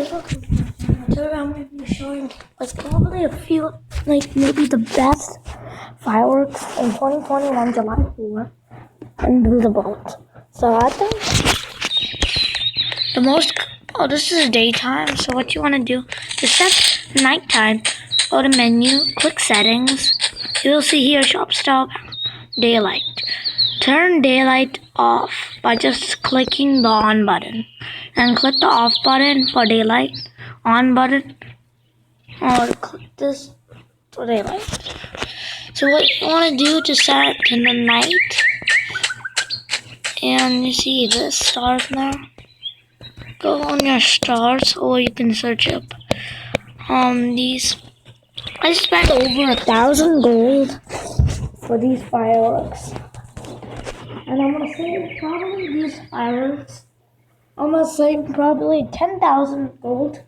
guys, welcome to my channel. Today I'm going to be showing like probably a few, like maybe the best fireworks in 2021 July 4th and the boat. So I think the most, this is daytime, so what you want to do is set nighttime, go to menu, click settings, you will see here shop stop, daylight. Turn daylight off by just clicking the on button and click the off button for daylight, on button, or click this for daylight. So what you want to do to set it in the night, and you see this star now, go on your stars or you can search up these. I spent over 1,000 gold for these fireworks. And I'm gonna say probably these fireworks, I'm gonna say probably 10,000 gold.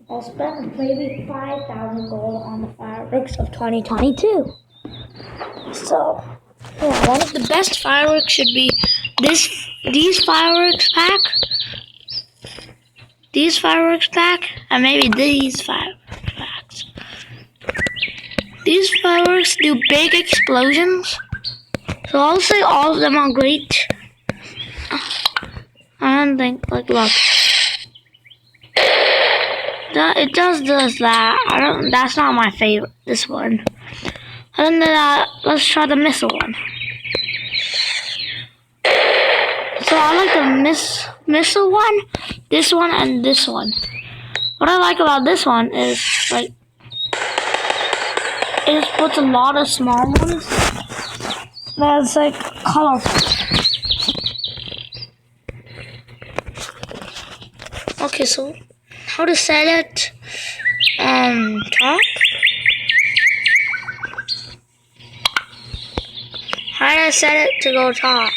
I'll spend maybe 5,000 gold on the fireworks of 2022. So, yeah, one of the best fireworks should be these fireworks pack, and maybe these fireworks packs. These fireworks do big explosions. So I'll say all of them are great. I don't think, like, look. It does that. That's not my favorite, this one. Other than that, let's try the missile one. So I like the missile one, this one, and this one. What I like about this one is, like, it just puts a lot of small ones. That's like colorful. Okay, so how to set it? Top. How do I set it to go top?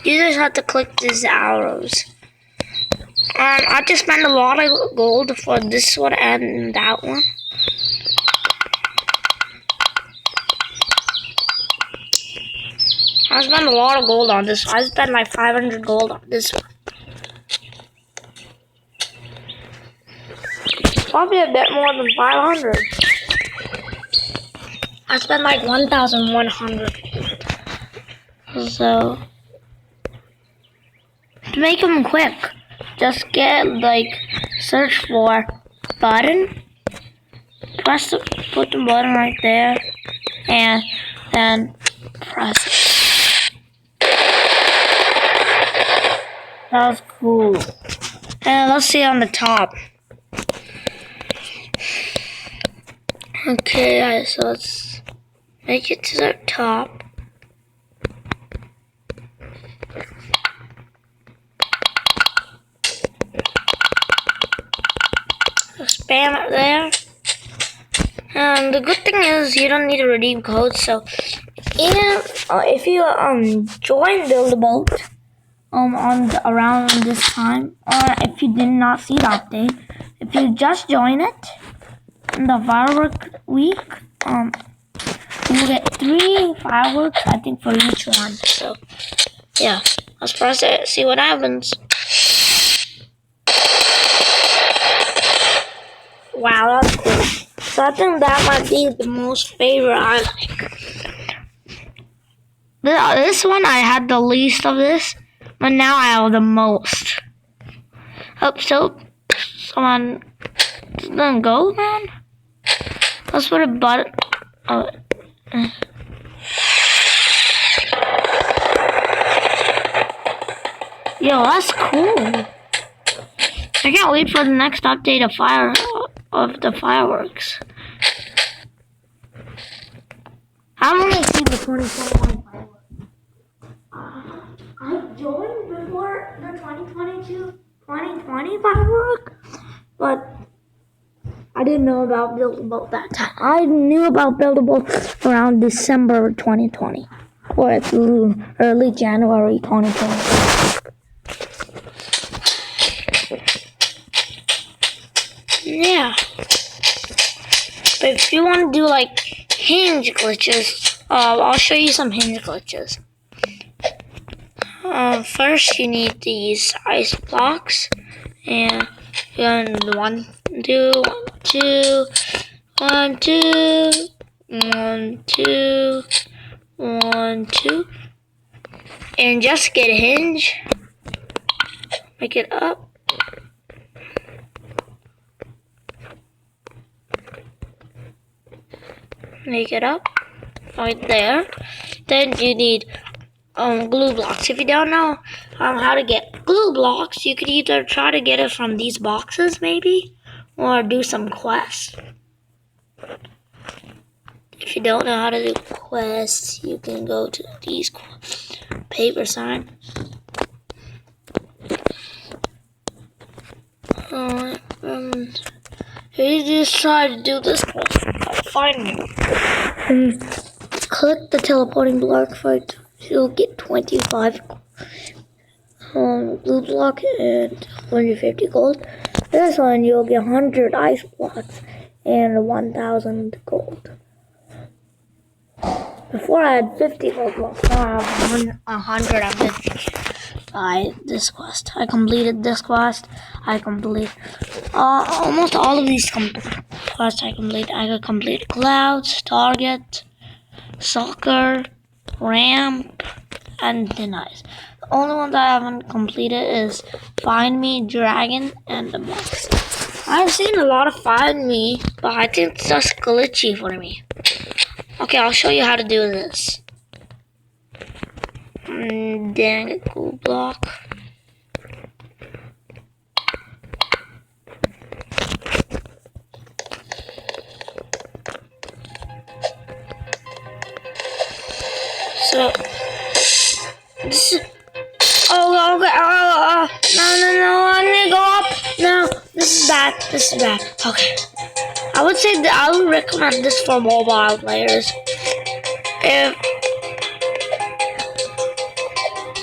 You just have to click these arrows. I just spent a lot of gold for this one and that one. I spent a lot of gold on this one. I spent like 500 gold on this one. Probably a bit more than 500. I spent like 1,100 gold. So, to make them quick, just get like, search for button, put the button right there, and then press it. That was cool. And let's see on the top. Okay, so let's make it to the top. Spam it there. And the good thing is you don't need to redeem codes. So, if you join Build a Boat around this time, or if you did not see the update, if you just join it in the firework week, you get 3 fireworks, I think, for each one. So yeah, let's press it, see what happens. Wow, that's cool. So I think that might be the most favorite I like. This one I had the least of this, but now I have the most. So someone doesn't go, man. Let's put a button. Yo, that's cool. I can't wait for the next update of the fireworks. I want to see the 2021 fireworks. I joined before the 2020 firework, but I didn't know about Build a Boat that time. I knew about Build a Boat around December 2020, or it's early January 2020. Yeah. But if you want to do like hinge glitches, I'll show you some hinge glitches. First you need these ice blocks, and one, two, one, two, one, two, one, two, and just get a hinge. Make it up. Make it up right there. Then you need glue blocks. If you don't know how to get glue blocks, you could either try to get it from these boxes maybe, or do some quests. If you don't know how to do quests, you can go to these paper sign. You just try to do this quest. Find me. Click the teleporting block for it. You'll get 25 blue block and 150 gold. This one you'll get 100 ice blocks and 1,000 gold. Before I had 50 gold blocks, now I have 150 by this quest. I completed this quest. I complete almost all of these quests. I could complete clouds, target, soccer, ramp, and denies. The only ones I haven't completed is find me, dragon, and the box. I've seen a lot of find me, but I think it's just glitchy for me. Okay, I'll show you how to do this. Dang it, cool block. So this is no, I need to go up. No, this is bad. Okay. I would say that I would recommend this for mobile players.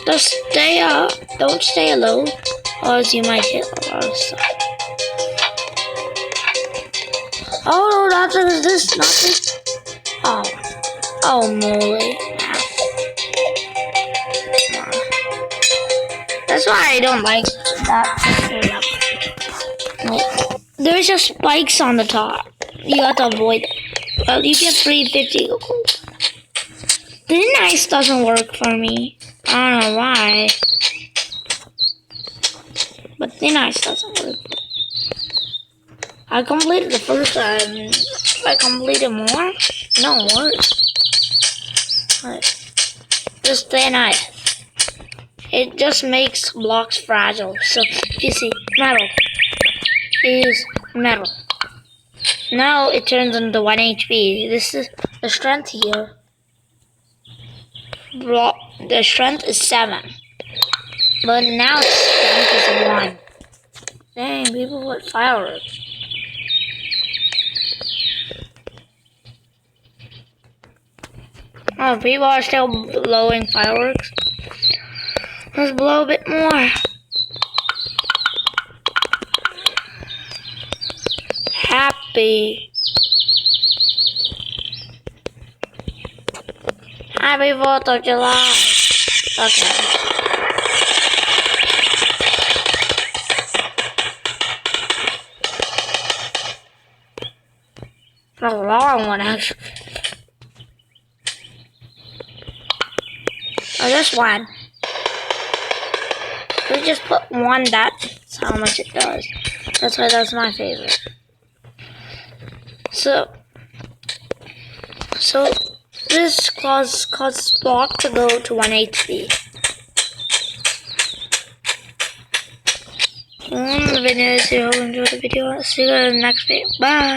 Just stay up, don't stay alone, or else you might hit a lot of stuff. Oh no, not this, not this. Oh moly. That's why I don't like that. Like, there's just spikes on the top. You have to avoid it. Well, you get 350 gold. Thin ice doesn't work for me. I don't know why. But thin ice doesn't work. I completed the first time. If I completed more, no worse. Just thin ice. It just makes blocks fragile. So if you see metal is metal. Now it turns into 1 HP. This is the strength here. The strength is 7. But now its strength is 1. Dang, people put fireworks. Oh, people are still blowing fireworks. Let's blow a bit more. Happy 4th of July. Okay. A long one, actually. Oh, this one. We just put one, that's how much it does. That's why that's my favorite. So this causes block to go to 1 HP. The video is here. Hope you enjoyed the video. See you in the next video. Bye.